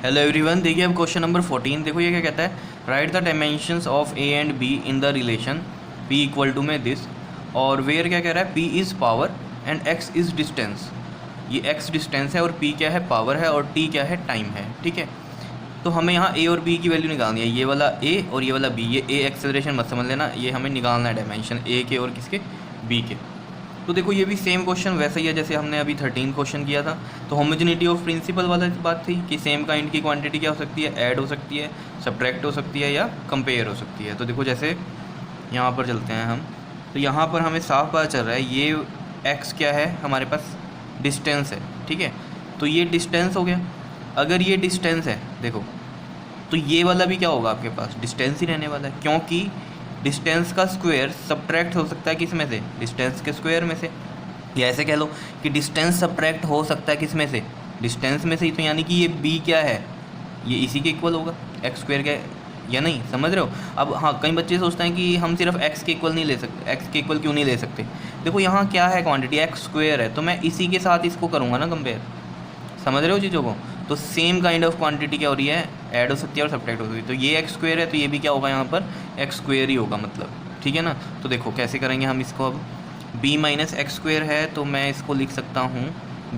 Hello everyone, देखिए अब question number 14 देखो ये क्या कहता है। Right the dimensions of A and B in the relation p equal to में दिस, और वेयर क्या कह रहा है, p is power and x is distance. ये x डिस्टेंस है और p क्या है, पावर है, और t क्या है, टाइम है। ठीक है, तो हमें यहाँ a और b की वैल्यू निकालनी है। ये वाला a और ये वाला b, ये a एक्सेलरेशन मत समझ लेना, ये हमें निकालना है डायमेंशन a के और किसके, b के। तो देखो ये भी सेम क्वेश्चन वैसा ही है जैसे हमने अभी 13 क्वेश्चन किया था। तो होमोजेनिटी ऑफ प्रिंसिपल वाला बात थी कि सेम काइंड की क्वांटिटी क्या हो सकती है, ऐड हो सकती है, सब्ट्रैक्ट हो सकती है या कंपेयर हो सकती है। तो देखो जैसे यहाँ पर चलते हैं हम, तो यहाँ पर हमें साफ पता चल रहा है ये x क्या है, हमारे पास डिस्टेंस है। ठीक है, तो ये डिस्टेंस हो गया। अगर ये डिस्टेंस है देखो, तो ये वाला भी क्या होगा, आपके पास डिस्टेंस ही रहने वाला है, क्योंकि डिस्टेंस का स्क्वायर सब्ट्रैक्ट हो सकता है किस में से, डिस्टेंस के स्क्वायर में से। या ऐसे कह लो कि डिस्टेंस सब्ट्रैक्ट हो सकता है किस में से, डिस्टेंस में से ही। तो यानी कि ये b क्या है, ये इसी के इक्वल होगा, एक्स स्क्वायर क्या है या नहीं, समझ रहे हो। अब हाँ, कई बच्चे सोचते हैं कि हम सिर्फ x के इक्वल नहीं ले सकते, x के इक्वल क्यों नहीं ले सकते। देखो यहाँ क्या है, क्वांटिटी एक्स स्क्वायर है, तो मैं इसी के साथ इसको करूँगा ना कंपेयर, समझ रहे हो चीज़ों को। तो सेम काइंड ऑफ क्वांटिटी क्या हो रही है, ऐड हो सकती है और सब्ट्रैक्ट हो सकती है। तो ये एक्स स्क्वायर है तो ये भी क्या होगा, यहाँ पर एक्स स्क्वायर ही होगा मतलब। ठीक है ना, तो देखो कैसे करेंगे हम इसको। अब b माइनस एक्स स्क्वायर है तो मैं इसको लिख सकता हूँ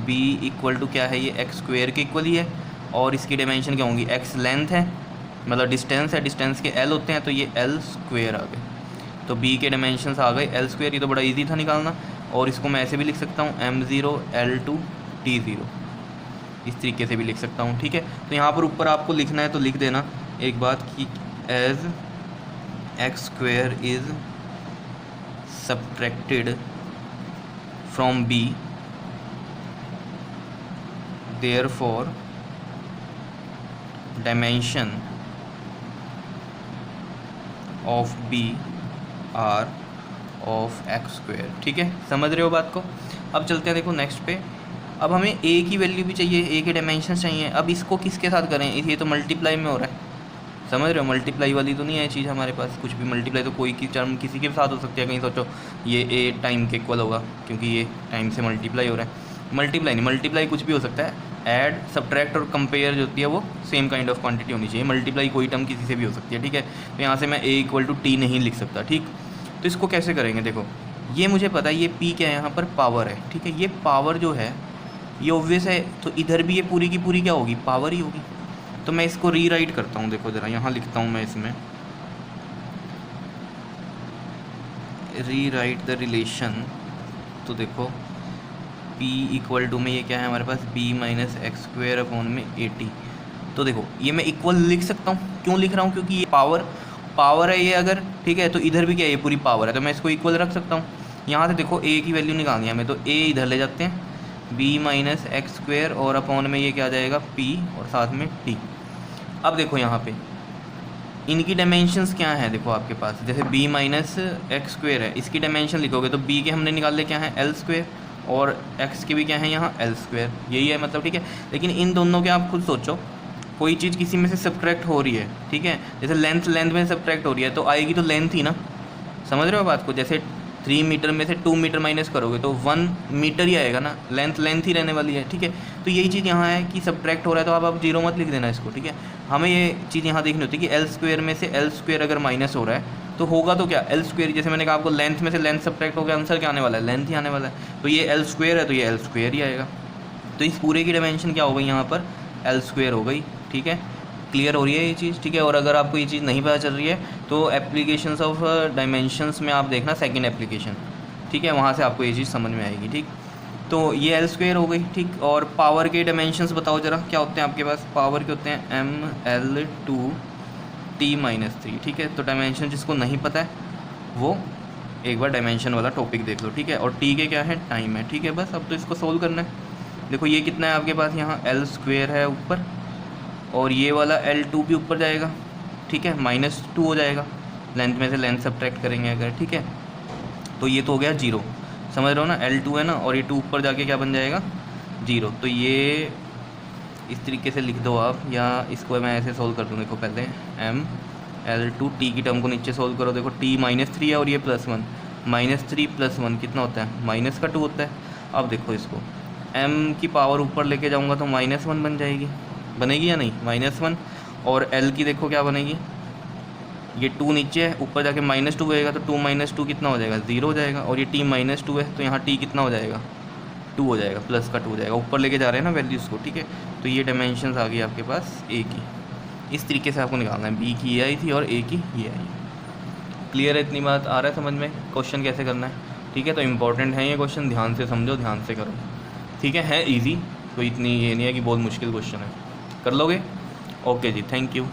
b इक्वल टू क्या है, ये एक्स स्क्वायर के इक्वल ही है, और इसकी डायमेंशन क्या होंगी, x लेंथ है, मतलब डिस्टेंस है, डिस्टेंस के l होते हैं, तो ये l स्क्वायर आ गए। तो b के डायमेंशंस आ गए l स्क्वायर, ये तो बड़ा ईजी था निकालना। और इसको मैं ऐसे भी लिख सकता हूँ m0 L2 T0, इस तरीके से भी लिख सकता हूँ। ठीक है, तो यहाँ पर ऊपर आपको लिखना है तो लिख देना एक बात कि as X square is subtracted from B, therefore dimension of B are of X square. ठीक है, समझ रहे हो बात को। अब चलते हैं देखो नेक्स्ट पे। अब हमें a की वैल्यू भी चाहिए, a के डायमेंशन चाहिए। अब इसको किसके साथ करें, ये तो मल्टीप्लाई में हो रहा है, समझ रहे हो। मल्टीप्लाई वाली तो नहीं है चीज़ हमारे पास, कुछ भी मल्टीप्लाई तो कोई की टर्म किसी के साथ हो सकती है। कहीं सोचो ये a टाइम के इक्वल होगा क्योंकि ये टाइम से मल्टीप्लाई हो रहा है। मल्टीप्लाई नहीं, मल्टीप्लाई कुछ भी हो सकता है। ऐड सब्ट्रैक्ट और कंपेयर जो होती है वो सेम काइंड ऑफ क्वांटिटी होनी चाहिए। मल्टीप्लाई कोई टर्म किसी से भी हो सकती है। ठीक है, तो यहाँ से मैं a इक्वल टू टी नहीं लिख सकता। ठीक, तो इसको कैसे करेंगे, देखो ये मुझे पता है ये p क्या है, यहाँ पर पावर है। ठीक है, ये पावर जो है ये ऑब्वियस है, तो इधर भी ये पूरी की पूरी क्या होगी, पावर ही होगी। तो मैं इसको रीराइट करता हूँ, देखो ज़रा यहाँ लिखता हूँ मैं इसमें, रीराइट द रिलेशन। तो देखो p इक्वल टू में ये क्या है हमारे पास, b minus x square upon में 80। तो देखो ये मैं इक्वल लिख सकता हूँ, क्यों लिख रहा हूँ, क्योंकि ये पावर है ये अगर, ठीक है, तो इधर भी क्या है, ये पूरी पावर है, तो मैं इसको इक्वल रख सकता हूँ। यहाँ से देखो a की वैल्यू निकालनी है हमें, तो a इधर ले जाते हैं, b माइनस एक्स स्क्वायर और अपॉन में ये क्या आ जाएगा, p और साथ में t। अब देखो यहाँ पे इनकी डायमेंशंस क्या हैं, देखो आपके पास जैसे b माइनस एक्स स्क्वायर है, इसकी डायमेंशन लिखोगे तो b के हमने निकाल ले क्या है, l स्क्वायर, और x के भी क्या है यहाँ l स्क्वायर, यही है मतलब। ठीक है, लेकिन इन दोनों के आप खुद सोचो, कोई चीज़ किसी में से सब्ट्रैक्ट हो रही है, ठीक है, जैसे लेंथ में सब्ट्रैक्ट हो रही है तो आएगी तो लेंथ ही ना, समझ रहे हो बात को। जैसे 3 मीटर में से 2 मीटर माइनस करोगे तो 1 मीटर ही आएगा ना, लेंथ ही रहने वाली है। ठीक है, तो यही चीज़ यहाँ है कि सब्ट्रैक्ट हो रहा है, तो आप जीरो मत लिख देना इसको। ठीक है, हमें ये चीज़ यहाँ देखनी होती है कि एल स्क्वायर में से एल स्क्वायर अगर माइनस हो रहा है तो होगा तो क्या, एल स्क्वायर, जैसे मैंने कहा आपको लेंथ में से लेंथ सब्ट्रैक्ट हो गया, आंसर क्या आने वाला है, लेंथ ही आने वाला है। तो ये एल स्क्वायर है तो ये एल स्क्वायर ही आएगा। तो इस पूरे की डायमेंशन क्या हो गई यहाँ पर, एल स्क्वायर हो गई। ठीक है, क्लियर हो रही है ये चीज़। ठीक है, और अगर आपको ये चीज़ नहीं पता चल रही है तो एप्लीकेशंस ऑफ डायमेंशंस में आप देखना सेकंड एप्लीकेशन, ठीक है, वहाँ से आपको ये चीज़ समझ में आएगी। ठीक, तो ये एल स्क्वायर हो गई। ठीक, और पावर के डायमेंशंस बताओ ज़रा क्या होते हैं आपके पास, पावर के होते हैं ml2 t-3। ठीक है, तो डायमेंशन जिसको नहीं पता है वो एक बार डायमेंशन वाला टॉपिक देख लो। ठीक है, और t के क्या है, टाइम है। ठीक है, बस अब तो इसको सोल्व करना है। देखो ये कितना है आपके पास, यहाँ एल स्क्वायर है ऊपर, और ये वाला L2 भी ऊपर जाएगा। ठीक है, -2 हो जाएगा, लेंथ में से लेंथ सब्ट्रैक्ट करेंगे अगर। ठीक है, तो ये तो हो गया 0, समझ रहे हो ना, L2 है ना, और ये 2 ऊपर जाके क्या बन जाएगा, 0। तो ये इस तरीके से लिख दो आप, या इसको मैं ऐसे सोल्व कर दूँ। देखो पहले ml2 t की टर्म को नीचे सोल्व करो। देखो t -3 है और ये +1, -3 + 1 कितना होता है, -2 होता है। अब देखो इसको m की पावर ऊपर लेके जाऊँगा तो -1 बन जाएगी। बनेगी या नहीं, -1। और L की देखो क्या बनेगी, ये 2 नीचे है, ऊपर जाके -2 होएगा तो 2 - 2 कितना हो जाएगा, 0 हो जाएगा। और ये t -2 है तो यहाँ t कितना हो जाएगा, 2 हो जाएगा, प्लस का 2 हो जाएगा, ऊपर लेके जा रहे हैं ना वैल्यूज़ को, ठीक है। तो ये डायमेंशंस आ गई आपके पास a की। इस तरीके से आपको निकालना है, b की ये आई थी और a की ये आई। क्लियर है, इतनी बात आ रहा है समझ में, क्वेश्चन कैसे करना है, ठीक है। तो इंपॉर्टेंट है ये क्वेश्चन, ध्यान से समझो, ध्यान से करो, ठीक है ईजी, कोई इतनी ये नहीं है कि बहुत मुश्किल क्वेश्चन है, कर लोगे। ओके जी, थैंक यू।